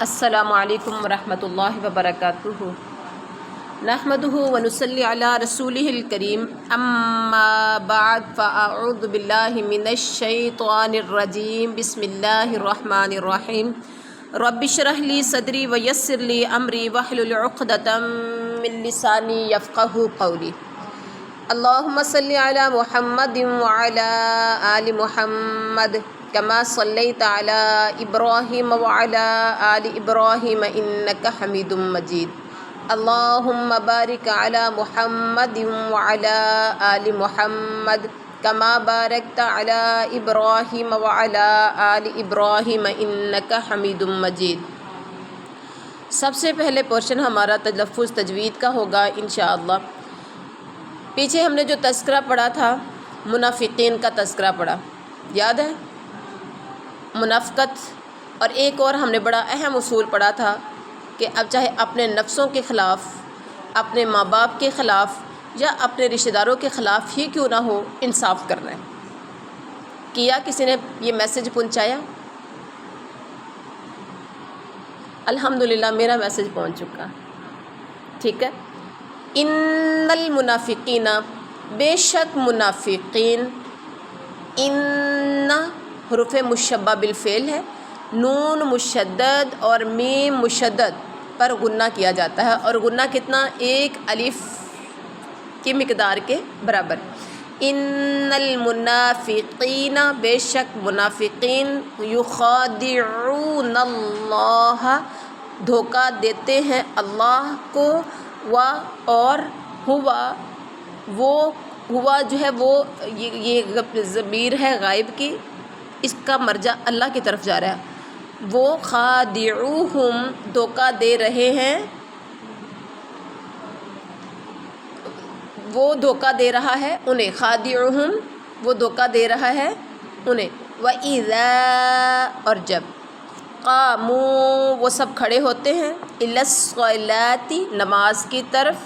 السلام علیکم ورحمۃ اللہ وبرکاتہ۔ نحمدہ ونصلی علی رسولہ الکریم، اما بعد فاعوذ باللہ من الشیطان الرجیم، بسم اللہ الرحمن الرحیم۔ رب اشرح لی صدری ویسر لی امری واحلل عقدۃ من لسانی یفقہوا قولی۔ اللہم صلی علی محمد وعلی آل محمد کما صلیت علی ابراہیم وعلی آل ابراہیم انک حمید مجید۔ اللہم بارک علی محمد وعلی آل محمد کما بارکت علی ابراہیم وعلی آل ابراہیم انک حمید مجید۔ سب سے پہلے پورشن ہمارا تلفظ تجوید کا ہوگا انشاءاللہ۔ پیچھے ہم نے جو تذکرہ پڑھا تھا، منافقین کا تذکرہ پڑھا، یاد ہے؟ منافقت، اور ایک اور ہم نے بڑا اہم اصول پڑھا تھا کہ اب چاہے اپنے نفسوں کے خلاف، اپنے ماں باپ کے خلاف یا اپنے رشتہ داروں کے خلاف ہی کیوں نہ ہو، انصاف کرنا ہے۔ کیا کسی نے یہ میسج پہنچایا؟ الحمدللہ میرا میسج پہنچ چکا، ٹھیک ہے۔ ان المنافقین، بے شک منافقین، ان حروف مشبہ بالفعل ہے، نون مشدد اور میم مشدد پر غنہ کیا جاتا ہے، اور غنہ کتنا؟ ایک الف کی مقدار کے برابر۔ ان المنافقین، بے شک منافقین، یخادعون اللہ، دھوکہ دیتے ہیں اللہ کو، اور ہوا جو ہے وہ یہ ضمیر ہے غائب کی، اس کا مرجع اللہ کی طرف جا رہا ہے۔ وہ خادعوہم، دھوکہ دے رہے ہیں، وہ دھوکہ دے رہا ہے انہیں، خادعوہم وہ دھوکہ دے رہا ہے انہیں۔ وَإِذَا، اور جب، قاموا وہ سب کھڑے ہوتے ہیں، إِلَى الصَّلَاةِ نماز کی طرف،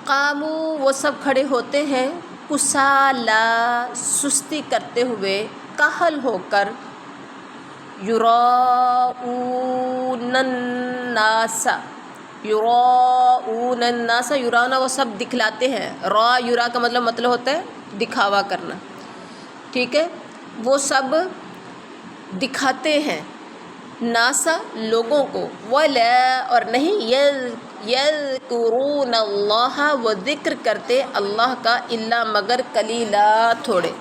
قاموا وہ سب کھڑے ہوتے ہیں، کسالى سستی کرتے ہوئے، کاہل ہو کر، یراؤون الناس، یراؤون الناس، یراؤن وہ سب دکھلاتے ہیں، را یرا کا مطلب ہوتا ہے دکھاوا کرنا، ٹھیک ہے۔ وہ سب دکھاتے ہیں، ناسا لوگوں کو، ولا اور نہیں، یذکرون اللہ وہ ذکر کرتے اللہ کا، الا مگر، قلیلا تھوڑے۔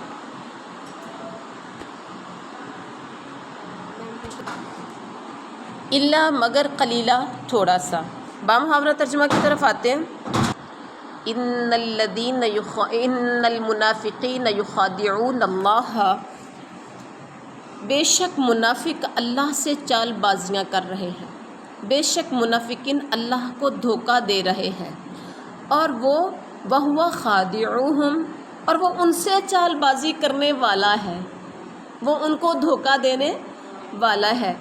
الا مگر، قلیلا تھوڑا سا۔ بامحاورہ ترجمہ کی طرف آتے ہیں۔ ان المنافقین یخادعون اللہ، بے شک منافق اللہ سے چال بازیاں کر رہے ہیں، بے شک منافقین اللہ کو دھوکہ دے رہے ہیں، اور وہو خادعوہم، اور وہ ان سے چال بازی کرنے والا ہے، وہ ان کو دھوکہ دینے والا ہے۔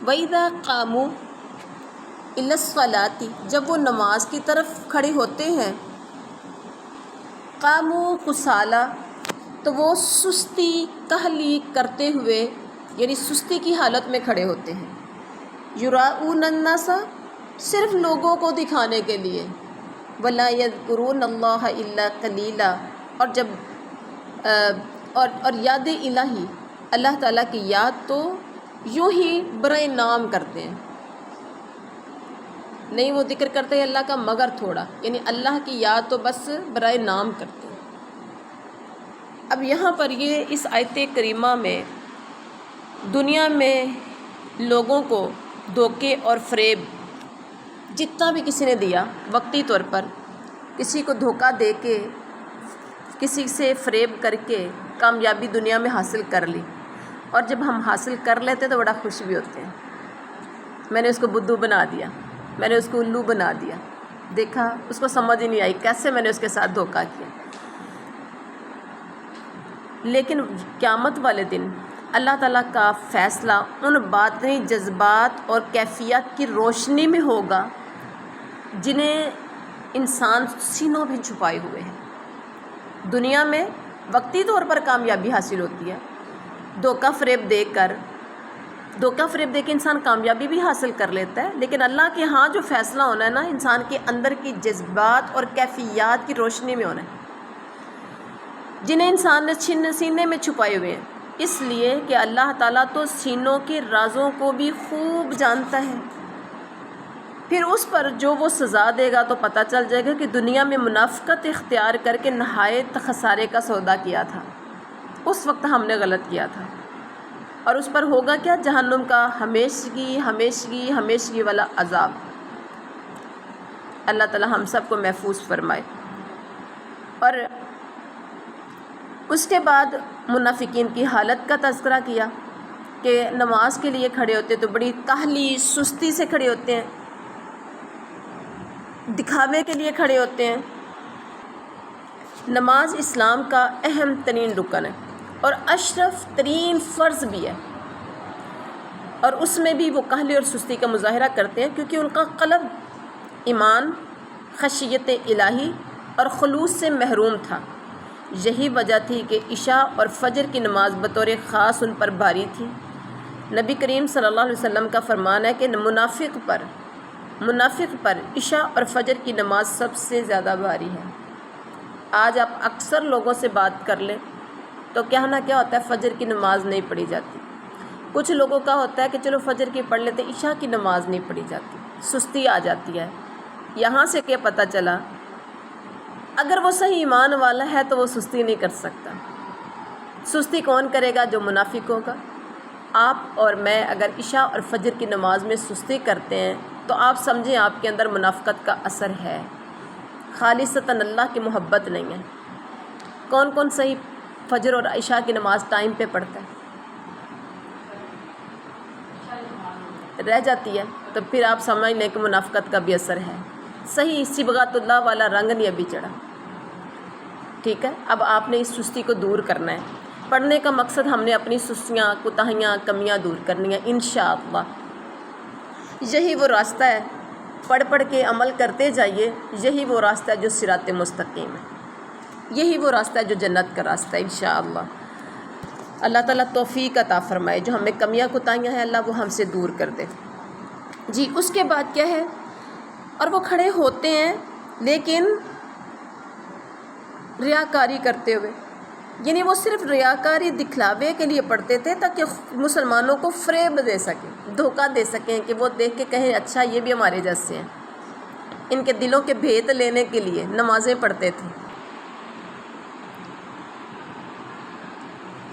وَإِذَا قَامُوا إِلَى الصَّلَاةِ، جب وہ نماز کی طرف کھڑے ہوتے ہیں، قاموا کسالى، تو وہ سستی، کاہلی کرتے ہوئے، یعنی سستی کی حالت میں کھڑے ہوتے ہیں۔ یراؤون الناس، صرف لوگوں کو دکھانے کے لیے، ولا یذکرون اللہ الا قلیلا، اور جب اور یاد الہی، اللہ تعالیٰ کی یاد تو یوں ہی برائے نام کرتے ہیں، نہیں وہ ذکر کرتے ہیں اللہ کا مگر تھوڑا، یعنی اللہ کی یاد تو بس برائے نام کرتے ہیں۔ اب یہاں پر یہ اس آیت کریمہ میں دنیا میں لوگوں کو دھوکے اور فریب جتنا بھی کسی نے دیا، وقتی طور پر کسی کو دھوکہ دے کے، کسی سے فریب کر کے کامیابی دنیا میں حاصل کر لی، اور جب ہم حاصل کر لیتے تو بڑا خوش بھی ہوتے ہیں، میں نے اس کو بدھو بنا دیا، میں نے اس کو الو بنا دیا، دیکھا اس کو سمجھ ہی نہیں آئی کیسے میں نے اس کے ساتھ دھوکہ کیا۔ لیکن قیامت والے دن اللہ تعالیٰ کا فیصلہ ان باطنی جذبات اور کیفیات کی روشنی میں ہوگا جنہیں انسان سینوں میں چھپائے ہوئے ہیں۔ دنیا میں وقتی طور پر کامیابی حاصل ہوتی ہے، دھوکہ فریب دے کر دھوکہ فریب دے کے انسان کامیابی بھی حاصل کر لیتا ہے، لیکن اللہ کے ہاں جو فیصلہ ہونا ہے نا، انسان کے اندر کی جذبات اور کیفیات کی روشنی میں ہونا ہے، جنہیں انسان نے سینے میں چھپائے ہوئے ہیں، اس لیے کہ اللہ تعالیٰ تو سینوں کے رازوں کو بھی خوب جانتا ہے۔ پھر اس پر جو وہ سزا دے گا تو پتہ چل جائے گا کہ دنیا میں منافقت اختیار کر کے نہایت خسارے کا سودا کیا تھا، اس وقت ہم نے غلط کیا تھا، اور اس پر ہوگا کیا؟ جہنم کا ہمیشگی ہمیشگی ہمیشگی والا عذاب۔ اللہ تعالی ہم سب کو محفوظ فرمائے۔ اور اس کے بعد منافقین کی حالت کا تذکرہ کیا کہ نماز کے لیے کھڑے ہوتے تو بڑی کاہلی سستی سے کھڑے ہوتے ہیں، دکھاوے کے لیے کھڑے ہوتے ہیں۔ نماز اسلام کا اہم ترین رکن ہے اور اشرف ترین فرض بھی ہے، اور اس میں بھی وہ کاہلی اور سستی کا مظاہرہ کرتے ہیں کیونکہ ان کا قلب ایمان، خشیت الہی اور خلوص سے محروم تھا۔ یہی وجہ تھی کہ عشاء اور فجر کی نماز بطور خاص ان پر بھاری تھی۔ نبی کریم صلی اللہ علیہ وسلم کا فرمان ہے کہ منافق پر عشاء اور فجر کی نماز سب سے زیادہ بھاری ہے۔ آج آپ اکثر لوگوں سے بات کر لیں تو کیا نہ کیا ہوتا ہے، فجر کی نماز نہیں پڑھی جاتی۔ کچھ لوگوں کا ہوتا ہے کہ چلو فجر کی پڑھ لیتے، عشاء کی نماز نہیں پڑھی جاتی، سستی آ جاتی ہے۔ یہاں سے کیا پتہ چلا؟ اگر وہ صحیح ایمان والا ہے تو وہ سستی نہیں کر سکتا۔ سستی کون کرے گا؟ جو منافق ہوگا۔ آپ اور میں اگر عشاء اور فجر کی نماز میں سستی کرتے ہیں تو آپ سمجھیں آپ کے اندر منافقت کا اثر ہے، خالصتاً اللہ کی محبت نہیں ہے۔ کون کون صحیح فجر اور عشاء کی نماز ٹائم پہ پڑھتا ہے؟ رہ جاتی ہے، تو پھر آپ سمجھ لیں کہ منافقت کا بھی اثر ہے۔ صحیح صبغۃ اللہ والا رنگ نہیں ابھی چڑھا، ٹھیک ہے؟ اب آپ نے اس سستی کو دور کرنا ہے۔ پڑھنے کا مقصد ہم نے اپنی سستیاں، کوتاہیاں، کمیاں دور کرنی ہیں انشاءاللہ۔ یہی وہ راستہ ہے، پڑھ کے عمل کرتے جائیے، یہی وہ راستہ ہے جو صراط مستقیم ہے، یہی وہ راستہ ہے جو جنت کا راستہ ہے انشاءاللہ۔ اللہ تعالیٰ توفیق عطا فرمائے، جو ہمیں کمیاں کوتاہیاں ہیں اللہ وہ ہم سے دور کر دے۔ جی اس کے بعد کیا ہے؟ اور وہ کھڑے ہوتے ہیں لیکن ریاکاری کرتے ہوئے، یعنی وہ صرف ریاکاری دکھلاوے کے لیے پڑھتے تھے تاکہ مسلمانوں کو فریب دے سکیں، دھوکہ دے سکیں کہ وہ دیکھ کے کہیں اچھا یہ بھی ہمارے جیسے ہیں۔ ان کے دلوں کے بھید لینے کے لیے نمازیں پڑھتے تھے۔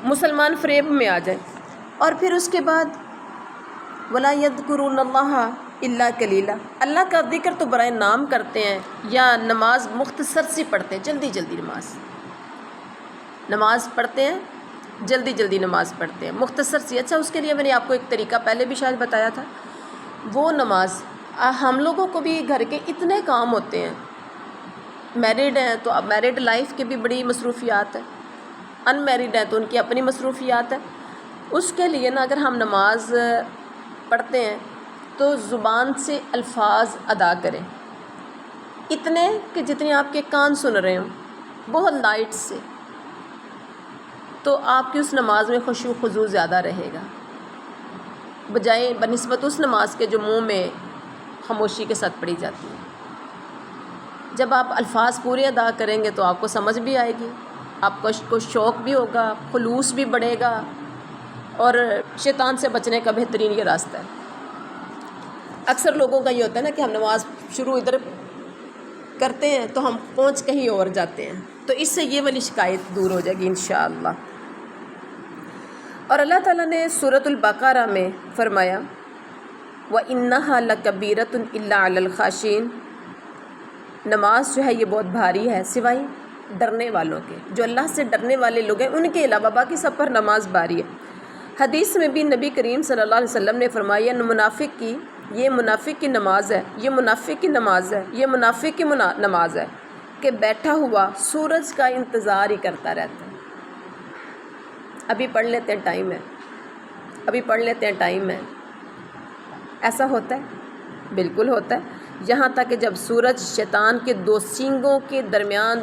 مسلمان فریب میں آ جائیں، اور پھر اس کے بعد وَلَا يَذْكُرُونَ اللَّهَ إِلَّا قَلِيلًا، اللہ کا ذکر تو برائے نام کرتے ہیں، یا نماز مختصر سی پڑھتے ہیں، جلدی جلدی نماز پڑھتے ہیں، جلدی نماز پڑھتے ہیں، مختصر سی۔ اچھا اس کے لیے میں نے آپ کو ایک طریقہ پہلے بھی شاید بتایا تھا، وہ نماز ہم لوگوں کو بھی گھر کے اتنے کام ہوتے ہیں، میرڈ ہیں تو اب میرڈ لائف کی بھی بڑی مصروفیات ہے، ان میرڈ ہیں تو ان کی اپنی مصروفیات ہے۔ اس کے لیے نا اگر ہم نماز پڑھتے ہیں تو زبان سے الفاظ ادا کریں، اتنے کہ جتنے آپ کے کان سن رہے ہوں، بہت لائٹ سے، تو آپ کی اس نماز میں خشوع خضوع زیادہ رہے گا، بجائے بنسبت اس نماز کے جو منہ میں خاموشی کے ساتھ پڑھی جاتی ہے۔ جب آپ الفاظ پورے ادا کریں گے تو آپ کو سمجھ بھی آئے گی، آپ کو شوق بھی ہوگا، خلوص بھی بڑھے گا، اور شیطان سے بچنے کا بہترین یہ راستہ ہے۔ اکثر لوگوں کا یہ ہوتا ہے نا کہ ہم نماز شروع ادھر کرتے ہیں تو ہم پہنچ کہیں اور جاتے ہیں، تو اس سے یہ والی شکایت دور ہو جائے گی انشاءاللہ۔ اور اللہ تعالیٰ نے سورۃ البقرہ میں فرمایا وَإِنَّهَا لَكَبِيرَةٌ إِلَّا عَلَى الْخَاشِعِينَ، نماز جو ہے یہ بہت بھاری ہے سوائے ڈرنے والوں کے، جو اللہ سے ڈرنے والے لوگ ہیں ان کے علاوہ باقی سب پر نماز بھاری ہے۔ حدیث میں بھی نبی کریم صلی اللہ علیہ وسلم نے فرمایا یہ منافق کی نماز ہے، یہ منافق کی نماز ہے، یہ منافق کی نماز ہے کہ بیٹھا ہوا سورج کا انتظار ہی کرتا رہتا ہے۔ ابھی پڑھ لیتے ہیں ٹائم ہے، ابھی پڑھ لیتے ہیں ٹائم ہے، ایسا ہوتا ہے؟ بالکل ہوتا ہے، یہاں تک کہ جب سورج شیطان کے دو سینگوں کے درمیان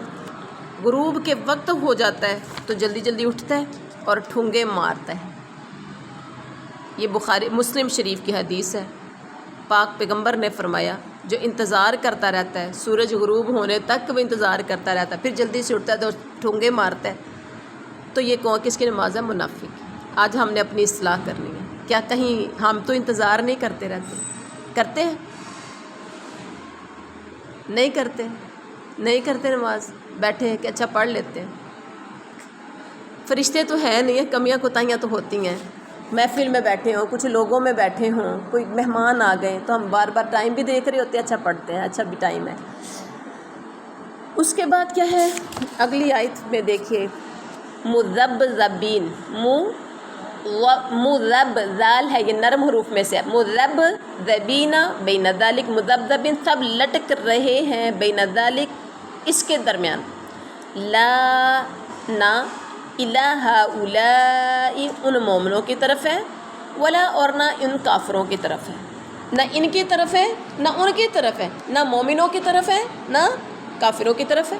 غروب کے وقت ہو جاتا ہے تو جلدی اٹھتا ہے اور ٹھونگے مارتا ہے۔ یہ بخاری مسلم شریف کی حدیث ہے۔ پاک پیغمبر نے فرمایا جو انتظار کرتا رہتا ہے سورج غروب ہونے تک وہ انتظار کرتا رہتا ہے، پھر جلدی سے اٹھتا ہے تو ٹھونگے مارتا ہے، تو یہ کون کس کی نماز ہے؟ منافق۔ آج ہم نے اپنی اصلاح کرنی ہے۔ کیا کہیں ہم تو انتظار نہیں کرتے رہتے؟ کرتے ہیں؟ نہیں کرتے نماز، بیٹھے ہیں کہ اچھا پڑھ لیتے ہیں۔ فرشتے تو ہیں نہیں ہیں، کمیاں کوتاہیاں تو ہوتی ہیں۔ محفل میں بیٹھے ہوں، کچھ لوگوں میں بیٹھے ہوں، کوئی مہمان آ گئے تو ہم بار بار ٹائم بھی دیکھ رہے ہوتے ہیں، اچھا پڑھتے ہیں، اچھا بھی ٹائم ہے۔ اس کے بعد کیا ہے؟ اگلی آیت میں دیکھیے، مذبذبین، مذب ذال ہے، یہ نرم حروف میں سے ہے، مذبذبین بین ذالک، مذبذبین سب لٹک رہے ہیں، بین ذالک اس کے درمیان، لا نہ، الہ اولائی ان مومنوں کی طرف ہے، ولا اور نہ ان کافروں کی طرف ہے، نہ ان کی طرف ہے نہ ان کی طرف ہے، نہ مومنوں کی طرف ہے نہ کافروں کی طرف ہے۔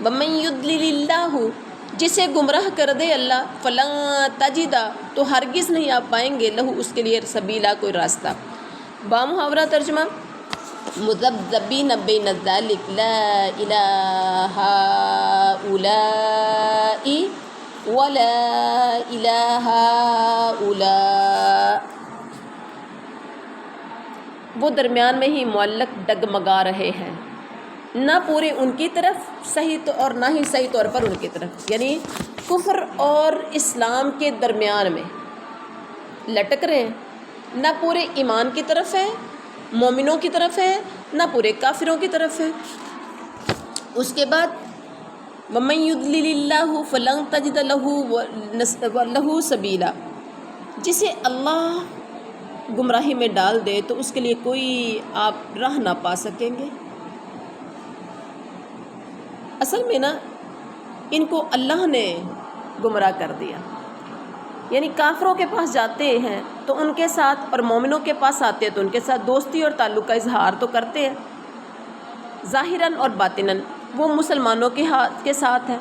وَمَن يُضْلِلِ اللَّهُ جسے گمراہ کر دے اللہ، فَلَن تَجِدَ تو ہرگز نہیں آپ پائیں گے لہو اس کے لیے سبیلا کوئی راستہ۔ بامحاورہ ترجمہ، مذبذبین بین ذالک لا الہ اولائی ولا الہ اولا، وہ درمیان میں ہی معلق ڈگمگا رہے ہیں، نہ پورے ان کی طرف صحیح اور نہ ہی صحیح طور پر ان کی طرف، یعنی کفر اور اسلام کے درمیان میں لٹک رہے ہیں، نہ پورے ایمان کی طرف ہے، مومنوں کی طرف ہے، نہ پورے کافروں کی طرف ہے۔ اس کے بعد وَمَن يُضْلِلِ اللَّهُ فَلَن تَجِدَ لَهُ سَبِيلًا جسے اللہ گمراہی میں ڈال دے تو اس کے لیے کوئی آپ راہ نہ پا سکیں گے۔ اصل میں نا ان کو اللہ نے گمراہ کر دیا، یعنی کافروں کے پاس جاتے ہیں تو ان کے ساتھ، اور مومنوں کے پاس آتے ہیں تو ان کے ساتھ دوستی اور تعلق کا اظہار تو کرتے ہیں ظاہراً اور باطناً۔ وہ مسلمانوں کے ساتھ ہے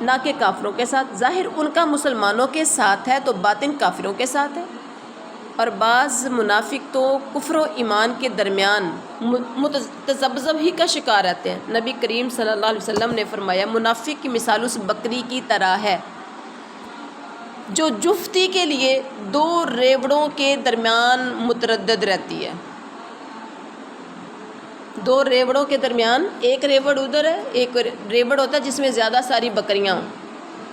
نہ کہ کافروں کے ساتھ، ظاہر ان کا مسلمانوں کے ساتھ ہے تو باطن کافروں کے ساتھ ہے۔ اور بعض منافق تو کفر و ایمان کے درمیان متذبذب ہی کا شکار رہتے ہیں۔ نبی کریم صلی اللہ علیہ وسلم نے فرمایا منافق کی مثال اس بکری کی طرح ہے جو جفتی کے لیے دو ریوڑوں کے درمیان متردد رہتی ہے۔ دو ریوڑوں کے درمیان، ایک ریوڑ ادھر ہے، ایک ریوڑ ہوتا ہے جس میں زیادہ ساری بکریاں ہوں،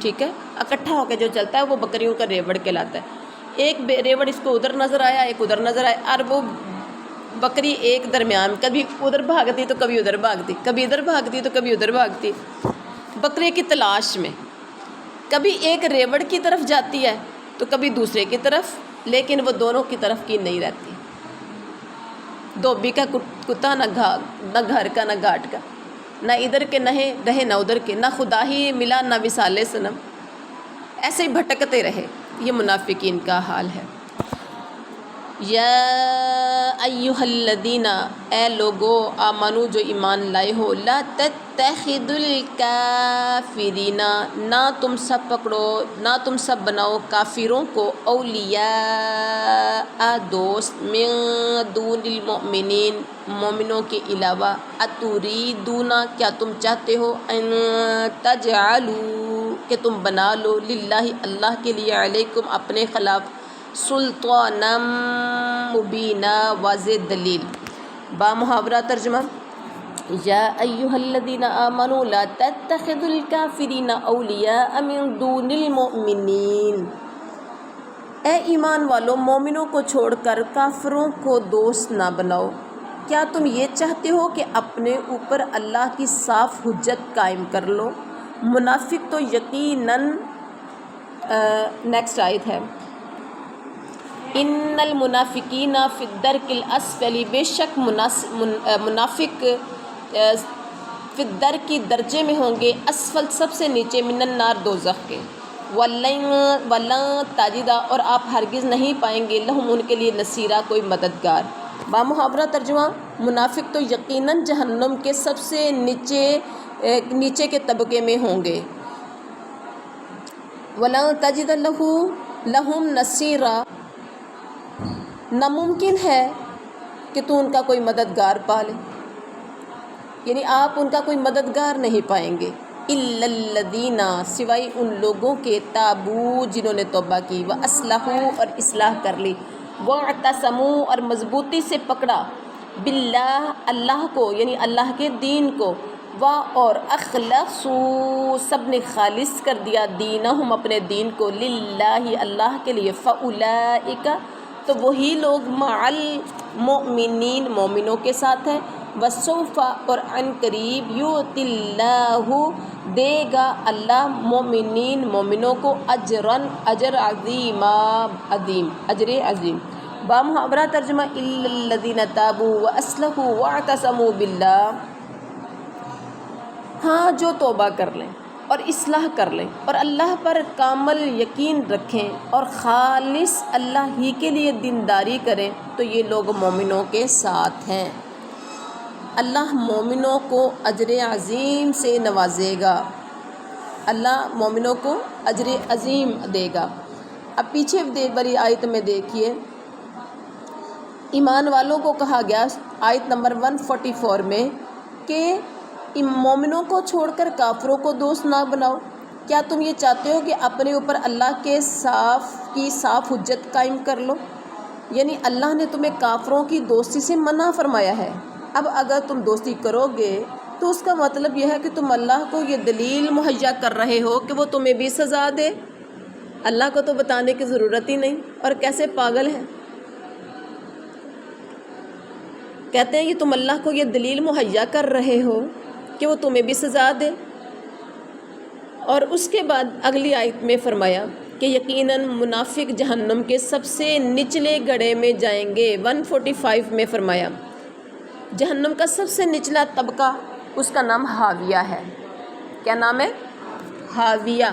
ٹھیک ہے، اکٹھا ہو کے جو چلتا ہے وہ بکریوں کا ریوڑ کہلاتا ہے۔ ایک ریوڑ اس کو ادھر نظر آیا، ایک ادھر نظر آیا، اور وہ بکری ایک درمیان کبھی ادھر بھاگتی تو کبھی ادھر بھاگتی، کبھی ادھر بھاگتی تو کبھی ادھر بھاگتی، بکری کی تلاش میں کبھی ایک ریوڑ کی طرف جاتی ہے تو کبھی دوسرے کی طرف، لیکن وہ دونوں کی طرف کی نہیں رہتی۔ دھوبی کا کتا نہ گھر کا نہ گھاٹ کا، نہ ادھر کے رہے نہ ادھر کے، نہ خدا ہی ملا نہ وصال صنم، ایسے ہی بھٹکتے رہے۔ یہ منافقین کا حال ہے۔ یا ایھا الذین، اے لوگو، آمنو جو ایمان لائے ہو، لا تتخذوا الکافرین، نہ تم سب پکڑو، نہ تم سب بناؤ کافروں کو اولیاء دوست، من دون المؤمنین مومنوں کے علاوہ، اتریدون کیا تم چاہتے ہو، ان تجعلوا کہ تم بنا لو، للہ اللہ کے لیے، علیکم اپنے خلاف، سلطانا مبینہ واضح دلیل۔ بامحاورہ ترجمہ، یا ایھا الذین آمنوا لا تتخذوا الکافرین اولیاء من دون المؤمنین، اے ایمان والو مومنوں کو چھوڑ کر کافروں کو دوست نہ بناؤ۔ کیا تم یہ چاہتے ہو کہ اپنے اوپر اللہ کی صاف حجت قائم کر لو؟ منافق تو یقیناً، نیکسٹ آیت ہے، ان المنافقین فی الدرک الاسفل، بے شک منافق فی الدرک کی درجے میں ہوں گے، اسفل سب سے نیچے، من النار دوزخ کے، وَلَن تَجِدَ اور آپ ہرگز نہیں پائیں گے، لہم ان کے لیے نصیرا کوئی مددگار۔ بامحاورہ ترجمہ، منافق تو یقیناً جہنم کے سب سے نیچے کے طبقے میں ہوں گے، وَلَن تَجِدَ لَهُم نَصِيرًا ناممکن ہے کہ تو ان کا کوئی مددگار پا لے، یعنی آپ ان کا کوئی مددگار نہیں پائیں گے، الا الذین، سوائے ان لوگوں کے، تابو، جنہوں نے توبہ کی، واصلحوا، اور اصلاح کر لی، واعتصموا، اور مضبوطی سے پکڑا، باللہ، اللہ کو، یعنی اللہ کے دین کو، اور اخلصوا، سب نے خالص کر دیا، دینہم، اپنے دین کو، للہ، اللہ کے لیے، فاولئک، تو وہی لوگ، مع المؤمنین، مومنوں کے ساتھ ہیں، وسوف، اور عن قریب، یؤتی اللہ، دے گا اللہ مومنین، مومنوں کو، اجر عظیما، اجر عظیم۔ بامحاورہ ترجمہ، الا الذین تابوا واصلحوا واعتصموا باللہ، ہاں جو توبہ کر لیں اور اصلاح کر لیں اور اللہ پر کامل یقین رکھیں اور خالص اللہ ہی کے لیے دینداری کریں تو یہ لوگ مومنوں کے ساتھ ہیں۔ اللہ مومنوں کو اجر عظیم سے نوازے گا، اللہ مومنوں کو اجر عظیم دے گا۔ اب پیچھے بڑی آیت میں دیکھیے، ایمان والوں کو کہا گیا آیت نمبر 144 میں کہ مومنوں کو چھوڑ کر کافروں کو دوست نہ بناؤ۔ کیا تم یہ چاہتے ہو کہ اپنے اوپر اللہ کے صاف حجت قائم کر لو؟ یعنی اللہ نے تمہیں کافروں کی دوستی سے منع فرمایا ہے۔ اب اگر تم دوستی کرو گے تو اس کا مطلب یہ ہے کہ تم اللہ کو یہ دلیل مہیا کر رہے ہو کہ وہ تمہیں بھی سزا دے۔ اللہ کو تو بتانے کی ضرورت ہی نہیں، اور کیسے پاگل ہیں، کہتے ہیں کہ تم اللہ کو یہ دلیل مہیا کر رہے ہو کہ وہ تمہیں بھی سزا دے۔ اور اس کے بعد اگلی آیت میں فرمایا کہ یقیناً منافق جہنم کے سب سے نچلے گڑھے میں جائیں گے۔ 145 میں فرمایا جہنم کا سب سے نچلا طبقہ، اس کا نام حاویہ ہے۔ کیا نام ہے؟ حاویہ۔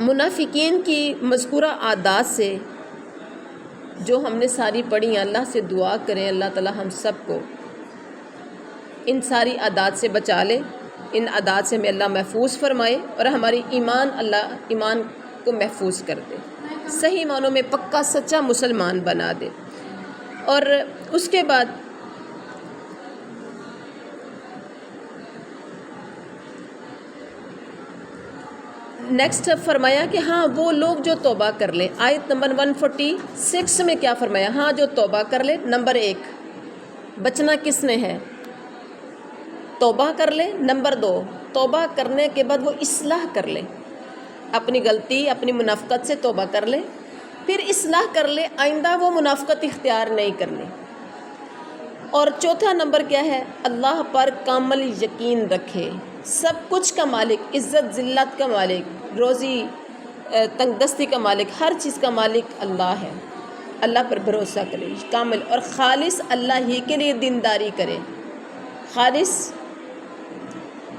منافقین کی مذکورہ عادات سے جو ہم نے ساری پڑھی ہیں، اللہ سے دعا کریں اللہ تعالی ہم سب کو ان ساری عادات سے بچا لے، ان عادات سے ہمیں اللہ محفوظ فرمائے اور ہماری اللہ ایمان کو محفوظ کر دے، صحیح معنوں میں پکا سچا مسلمان بنا دے۔ اور اس کے بعد نیکسٹ فرمایا کہ ہاں وہ لوگ جو توبہ کر لیں۔ آیت نمبر 146 میں کیا فرمایا؟ ہاں جو توبہ کر لے، نمبر 1 بچنا کس نے ہے؟ توبہ کر لے۔ نمبر 2 توبہ کرنے کے بعد وہ اصلاح کر لے، اپنی غلطی اپنی منافقت سے توبہ کر لے، پھر اصلاح کر لے، آئندہ وہ منافقت اختیار نہیں کرنی۔ اور چوتھا نمبر کیا ہے؟ اللہ پر کامل یقین رکھے، سب کچھ کا مالک، عزت ذلت کا مالک، روزی تنگ دستی کا مالک، ہر چیز کا مالک اللہ ہے، اللہ پر بھروسہ کرے کامل، اور خالص اللہ ہی کے لیے دینداری کرے۔ خالص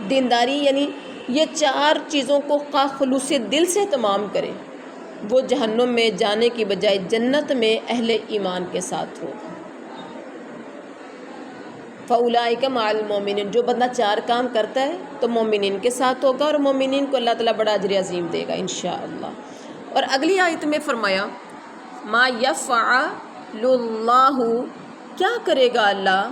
دینداری یعنی یہ 4 چیزوں کو خلوص دل سے تمام کرے، وہ جہنم میں جانے کی بجائے جنت میں اہل ایمان کے ساتھ ہو۔ فَأُولَٰئِكَ مَعَ الْمُؤْمِنِينَ، جو بندہ 4 کام کرتا ہے تو مومنین کے ساتھ ہوگا، اور مومنین کو اللہ تعالیٰ بڑا اجر عظیم دے گا انشاءاللہ۔ اور اگلی آیت میں فرمایا مَا يَفْعَلُ اللَّهُ، کیا کرے گا اللہ؟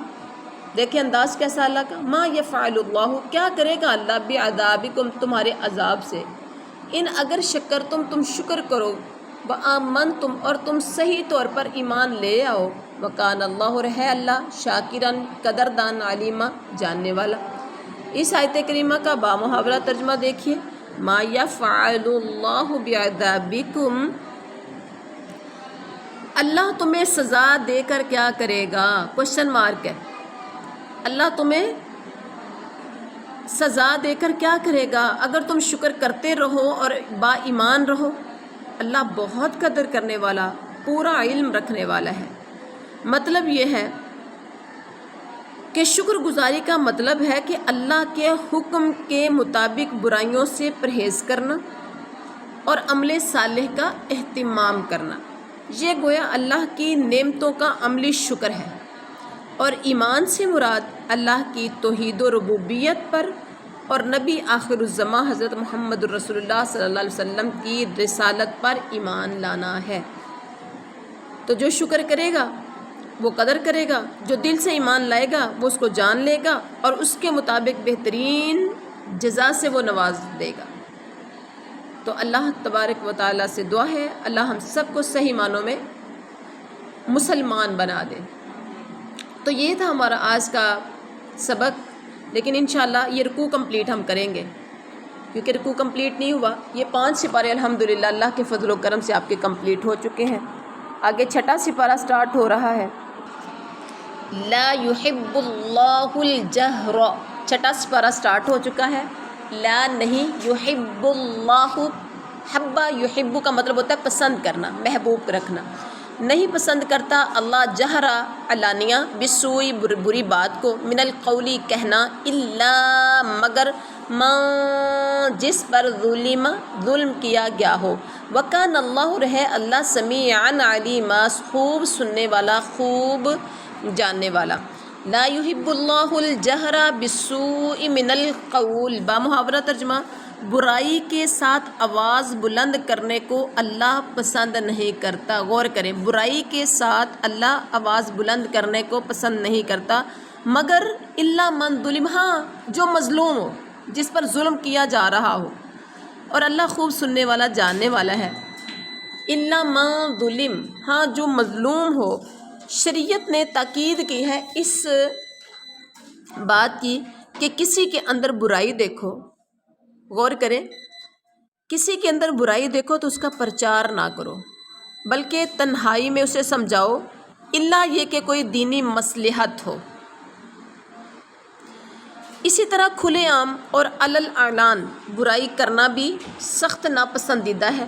دیکھیں انداز کیسا اللہ کا، مَا يَفْعَلُ اللَّهُ، کیا کرے گا اللہ، بِعَذَابِكُمْ، تمہارے عذاب سے، ان اگر شکر تم شکر کرو، وَآمَنْتُمْ، اور تم صحیح طور پر ایمان لے آؤ، وَكَانَ اللَّهُ، اور ہے اللہ، شاکرن، قدردان، علیمہ، جاننے والا۔ اس آیت کریمہ کا بامحاورہ ترجمہ دیکھیے، مَا يَفْعَلُ اللَّهُ بِعَذَابِكُمْ، اللہ تمہیں سزا دے کر کیا کرے گا؟ کوشچن مارک ہے، اللہ تمہیں سزا دے کر کیا کرے گا اگر تم شکر کرتے رہو اور با ایمان رہو؟ اللہ بہت قدر کرنے والا، پورا علم رکھنے والا ہے۔ مطلب یہ ہے کہ شکر گزاری کا مطلب ہے کہ اللہ کے حکم کے مطابق برائیوں سے پرہیز کرنا اور عمل صالح کا اہتمام کرنا، یہ گویا اللہ کی نعمتوں کا عملی شکر ہے۔ اور ایمان سے مراد اللہ کی توحید و ربوبیت پر اور نبی آخر الزماں حضرت محمد رسول اللہ صلی اللہ علیہ وسلم کی رسالت پر ایمان لانا ہے۔ تو جو شکر کرے گا وہ قدر کرے گا، جو دل سے ایمان لائے گا وہ اس کو جان لے گا اور اس کے مطابق بہترین جزا سے وہ نواز دے گا۔ تو اللہ تبارک و تعالیٰ سے دعا ہے اللہ ہم سب کو صحیح معنوں میں مسلمان بنا دے۔ تو یہ تھا ہمارا آج کا سبق، لیکن انشاءاللہ یہ رکوع کمپلیٹ ہم کریں گے، کیونکہ رکوع کمپلیٹ نہیں ہوا۔ یہ 5 سپارے الحمدللہ اللہ کے فضل و کرم سے آپ کے کمپلیٹ ہو چکے ہیں۔ آگے 6واں سپارہ سٹارٹ ہو رہا ہے، لا يحب اللہ الجہر۔ 6واں سپارہ سٹارٹ ہو چکا ہے، لا نہیں، يحب اللہ، حبا یحب کا مطلب ہوتا ہے پسند کرنا، محبوب رکھنا، نہیں پسند کرتا اللہ جہرا علانیہ بسوئی بری بات کو، من القولی کہنا، الا مگر ما جس پر ظلم کیا گیا ہو، وکان اللہ رہے اللہ سمیعاً علیما خوب سننے والا خوب جاننے والا۔ لا يحب اللہ الجہر بالسوء من القول، بامحاورہ ترجمہ، برائی کے ساتھ آواز بلند کرنے کو اللہ پسند نہیں کرتا۔ غور کریں، برائی کے ساتھ اللہ آواز بلند کرنے کو پسند نہیں کرتا، مگر الا من ظلم، ہاں جو مظلوم ہو، جس پر ظلم کیا جا رہا ہو، اور اللہ خوب سننے والا جاننے والا ہے۔ الا من ظلم، ہاں جو مظلوم ہو۔ شریعت نے تاکید کی ہے اس بات کی کہ کسی کے اندر برائی دیکھو، غور کریں، کسی کے اندر برائی دیکھو تو اس کا پرچار نہ کرو، بلکہ تنہائی میں اسے سمجھاؤ، الا یہ کہ کوئی دینی مصلحت ہو۔ اسی طرح کھلے عام اور علل اعلان برائی کرنا بھی سخت ناپسندیدہ ہے۔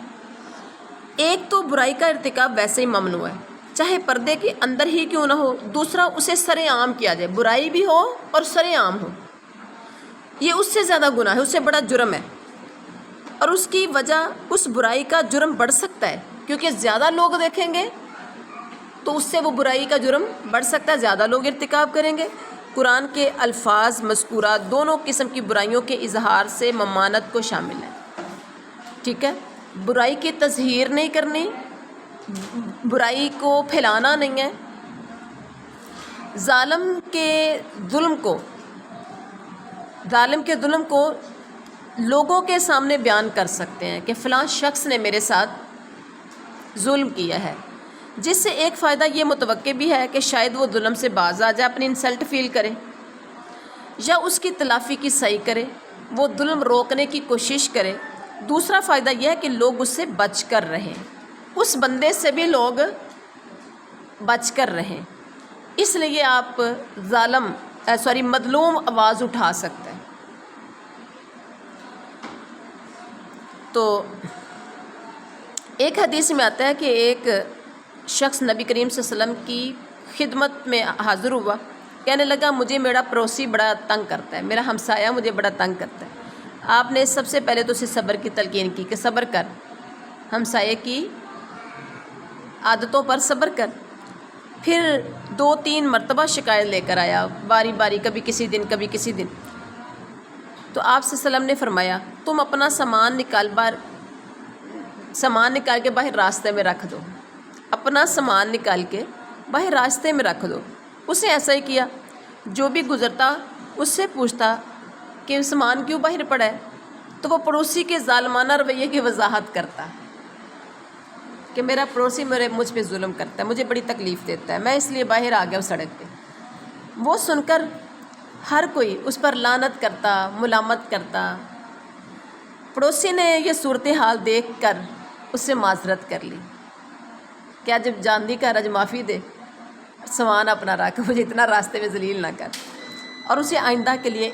ایک تو برائی کا ارتکاب ویسے ہی ممنوع ہے، چاہے پردے کے اندر ہی کیوں نہ ہو، دوسرا اسے سر عام کیا جائے، برائی بھی ہو اور سر عام ہو، یہ اس سے زیادہ گناہ ہے، اس سے بڑا جرم ہے، اور اس کی وجہ اس برائی کا جرم بڑھ سکتا ہے، کیونکہ زیادہ لوگ دیکھیں گے تو اس سے وہ برائی کا جرم بڑھ سکتا ہے، زیادہ لوگ ارتکاب کریں گے۔ قرآن کے الفاظ مذکورات دونوں قسم کی برائیوں کے اظہار سے ممانعت کو شامل ہے، ٹھیک ہے، برائی کی تظہیر نہیں کرنی، برائی کو پھیلانا نہیں ہے۔ ظالم کے ظلم کو لوگوں کے سامنے بیان کر سکتے ہیں کہ فلاں شخص نے میرے ساتھ ظلم کیا ہے، جس سے ایک فائدہ یہ متوقع بھی ہے کہ شاید وہ ظلم سے باز آ جائے، اپنی انسلٹ فیل کرے یا اس کی تلافی کی صحیح کرے، وہ ظلم روکنے کی کوشش کرے۔ دوسرا فائدہ یہ ہے کہ لوگ اس سے بچ کر رہیں، اس بندے سے بھی لوگ بچ کر رہیں، اس لیے آپ مظلوم آواز اٹھا سکتے ہیں۔ تو ایک حدیث میں آتا ہے کہ ایک شخص نبی کریم صلی اللہ علیہ وسلم کی خدمت میں حاضر ہوا، کہنے لگا مجھے میرا پڑوسی بڑا تنگ کرتا ہے، میرا ہمسایہ مجھے بڑا تنگ کرتا ہے۔ آپ نے سب سے پہلے تو اسے صبر کی تلقین کی کہ صبر کر، ہمسایہ کی عادتوں پر صبر کر۔ پھر 2-3 مرتبہ شکایت لے کر آیا، باری باری، کبھی کسی دن کبھی کسی دن۔ تو آپ صلی اللہ علیہ وسلم نے فرمایا تم اپنا سامان نکال کے باہر راستے میں رکھ دو، اپنا سامان نکال کے باہر راستے میں رکھ دو۔ اسے ایسا ہی کیا، جو بھی گزرتا اس سے پوچھتا کہ سامان کیوں باہر پڑا ہے، تو وہ پڑوسی کے ظالمانہ رویے کی وضاحت کرتا کہ میرا پڑوسی مجھ پہ ظلم کرتا ہے، مجھے بڑی تکلیف دیتا ہے، میں اس لیے باہر آ گیا ہوں سڑک پہ۔ وہ سن کر ہر کوئی اس پر لعنت کرتا، ملامت کرتا۔ پڑوسی نے یہ صورتحال دیکھ کر اس سے معذرت کر لی، کیا جب جاندی کا رج معافی دے، سامان اپنا رکھ، مجھے اتنا راستے میں ذلیل نہ کر، اور اسے آئندہ کے لیے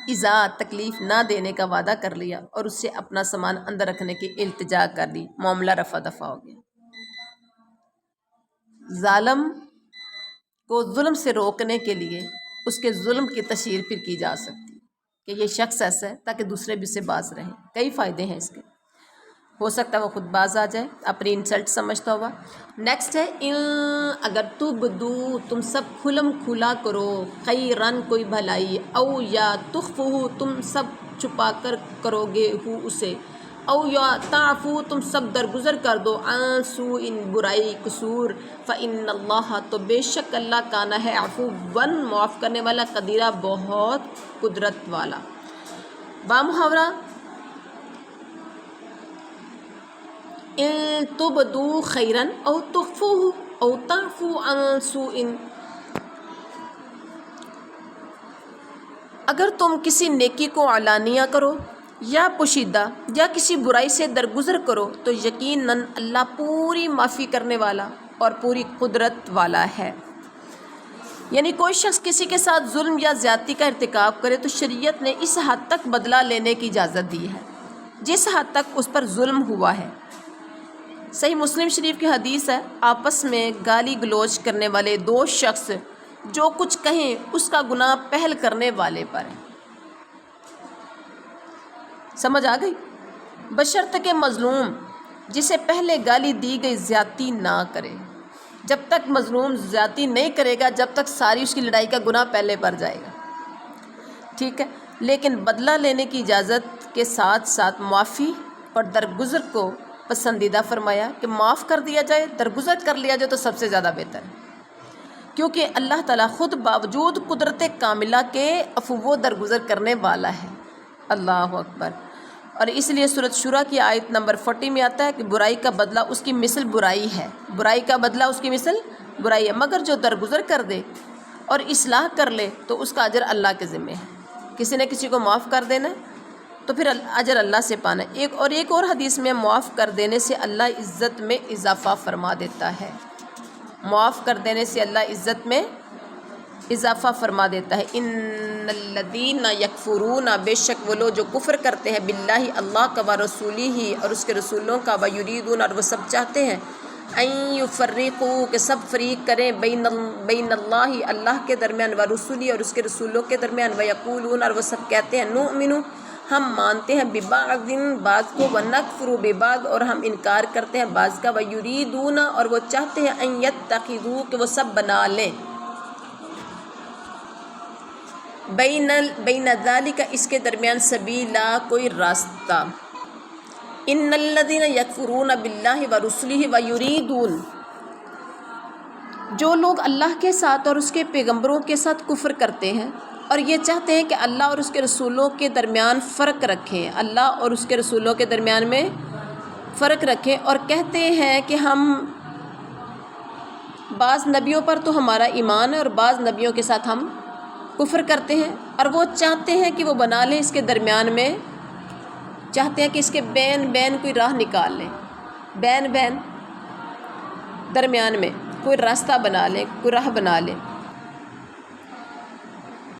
ایذا تکلیف نہ دینے کا وعدہ کر لیا، اور اس سے اپنا سامان اندر رکھنے کی التجا کر دی، معاملہ رفع دفع ہو گیا۔ ظالم کو ظلم سے روکنے کے لیے اس کے ظلم کی تشہیر پھر کی جا سکتی کہ یہ شخص ایسا ہے، تاکہ دوسرے بھی سے باز رہیں۔ کئی فائدے ہیں اس کے، ہو سکتا ہے وہ خود باز آ جائے، اپنی انسلٹ سمجھتا ہوا۔ نیکسٹ ہے اگر تبدو، تم سب کھلم کھلا کرو، خیرن کوئی بھلائی، او یا تخفہ، تم سب چھپا کر کرو گے، ہو اسے، او یا تعفو تم سب درگزر کر دو عن سوء برائی قصور فإن اللہ تو بے شک اللہ کانا ہے عفواً معاف کرنے والا قدیرہ بہت قدرت والا۔ بامحاورہ ان تبدو خیرا او تخفوه او تعفو عن سوء، اگر تم کسی نیکی کو علانیہ کرو یا پوشیدہ یا کسی برائی سے درگزر کرو تو یقیناً اللہ پوری معافی کرنے والا اور پوری قدرت والا ہے۔ یعنی کوئی شخص کسی کے ساتھ ظلم یا زیادتی کا ارتکاب کرے تو شریعت نے اس حد تک بدلہ لینے کی اجازت دی ہے جس حد تک اس پر ظلم ہوا ہے۔ صحیح مسلم شریف کی حدیث ہے، آپس میں گالی گلوچ کرنے والے دو شخص جو کچھ کہیں اس کا گناہ پہل کرنے والے پر ہے۔ سمجھ آ گئی؟ بشرط کہ مظلوم جسے پہلے گالی دی گئی زیادتی نہ کرے۔ جب تک مظلوم زیادتی نہیں کرے گا جب تک ساری اس کی لڑائی کا گناہ پہلے پر جائے گا، ٹھیک ہے۔ لیکن بدلہ لینے کی اجازت کے ساتھ ساتھ معافی اور درگزر کو پسندیدہ فرمایا کہ معاف کر دیا جائے، درگزر کر لیا جائے تو سب سے زیادہ بہتر ہے، کیونکہ اللہ تعالیٰ خود باوجود قدرت کاملہ کے عفو و درگزر کرنے والا ہے۔ اللہ اکبر۔ اور اس لیے سورۃ شورى کی آیت نمبر 40 میں آتا ہے کہ برائی کا بدلہ اس کی مثل برائی ہے، برائی کا بدلہ اس کی مثل برائی ہے، مگر جو درگزر کر دے اور اصلاح کر لے تو اس کا اجر اللہ کے ذمہ ہے۔ کسی نے کسی کو معاف کر دینا تو پھر اجر اللہ سے پانا ہے۔ ایک اور حدیث میں معاف کر دینے سے اللہ عزت میں اضافہ فرما دیتا ہے، معاف کر دینے سے اللہ عزت میں اضافہ فرما دیتا ہے۔ ان الذین یکفرون، بے شک وہ لوگ جو کفر کرتے ہیں باللہ اللہ کا و رسولہ اور اس کے رسولوں کا، و یریدون اور وہ سب چاہتے ہیں ان یفرقوا کہ سب فریق کریں بین اللہ اللہ کے درمیان و رسولی اور اس کے رسولوں کے درمیان، و یقولون اور وہ سب کہتے ہیں نؤمن ہم مانتے ہیں ببعض بعض کو، و نکفر ببعض اور ہم انکار کرتے ہیں بعض کا، و یریدون اور وہ چاہتے ہیں ان یتخذوا کہ وہ سب بنا لیں بین ذالک اس کے درمیان سبیلا کوئی راستہ۔ ان الذین یکفرون باللہ ورسلہ ویریدون، جو لوگ اللہ کے ساتھ اور اس کے پیغمبروں کے ساتھ کفر کرتے ہیں اور یہ چاہتے ہیں کہ اللہ اور اس کے رسولوں کے درمیان فرق رکھیں، اللہ اور اس کے رسولوں کے درمیان میں فرق رکھیں، اور کہتے ہیں کہ ہم بعض نبیوں پر تو ہمارا ایمان ہے اور بعض نبیوں کے ساتھ ہم کفر کرتے ہیں، اور وہ چاہتے ہیں کہ وہ بنا لیں اس کے درمیان میں، چاہتے ہیں کہ اس کے بین کوئی راہ نکال لیں، بین درمیان میں کوئی راستہ بنا لیں، کوئی راہ بنا لیں۔